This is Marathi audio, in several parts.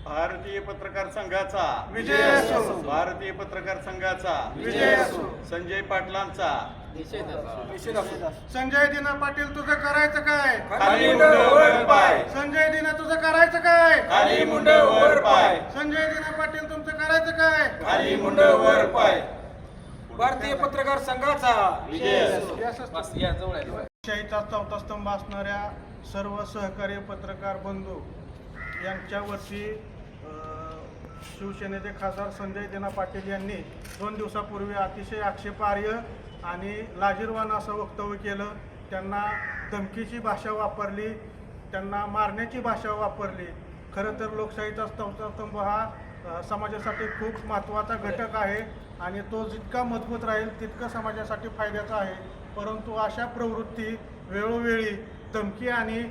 भारतीय पत्रकार संघाचा विजय असो. भारतीय पत्रकार संघाचा विजय असो. संजय पाटलांचा संजय दिना पाटील तुझं करायचं काय? खाली मुंड वर पाय, संजय दिना तुझं करायचं काय? खाली मुंड वर पाय, संजय दिना पाटील तुमचं करायचं काय? खाली मुंड वर पाय. भारतीय पत्रकार संघाचा विजय असो. लोकशाहीचा चौथा स्तंभ असणाऱ्या सर्व सहकारी पत्रकार बंधू यांच्यावरती शिवसेनेचे खासदार संजय दिना पाटील यांनी 2 दिवसापूर्वी अतिशय आक्षेपार्ह आणि लाजिरवाण असं वक्तव्य केलं. त्यांना धमकीची भाषा वापरली, त्यांना मारण्याची भाषा वापरली. खरं तर लोकशाहीचा चौथा स्तंभ हा समाजासाठी खूप महत्त्वाचा घटक आहे आणि तो जितका मजबूत राहील तितकं समाजासाठी फायद्याचा आहे. परंतु अशा प्रवृत्ती वेळोवेळी धमकी आणि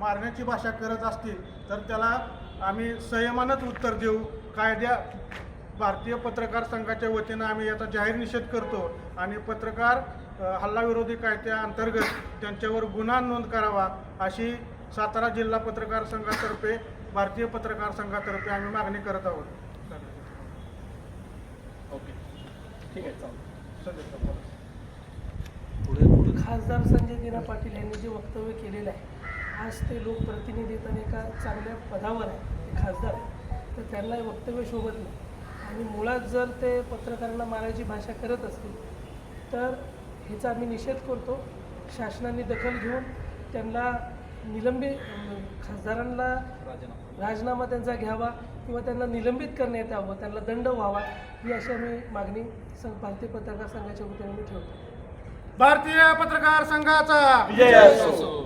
मारण्याची भाषा करत असतील तर त्याला आम्ही संयमानंच उत्तर देऊ. भारतीय पत्रकार संघाच्या वतीनं आम्ही याचा जाहीर निषेध करतो आणि पत्रकार हल्लाविरोधी कायद्याअंतर्गत त्यांच्यावर गुन्हा नोंद करावा अशी सातारा जिल्हा पत्रकार संघातर्फे भारतीय पत्रकार संघातर्फे आम्ही मागणी करत आहोत. ओके, ठीक आहे, चालेल. खासदार संजय दिना पाटील यांनी जे वक्तव्य केलेलं आहे, आज ते लोकप्रतिनिधी आणि एका चांगल्या पदावर आहे, ते खासदार आहे, तर त्यांना हे वक्तव्य शोभत नाही. आणि मुळात जर ते पत्रकारांना मारायची भाषा करत असतील तर ह्याचा आम्ही निषेध करतो. शासनाने दखल घेऊन त्यांना खासदारांना राजीनामा त्यांचा घ्यावा किंवा त्यांना निलंबित करण्यात यावं, त्यांना दंड व्हावा, ही अशी आम्ही मागणी भारतीय पत्रकार संघाच्या वतीने ठेवतो. भारतीय पत्रकार संघाचा विजय असो.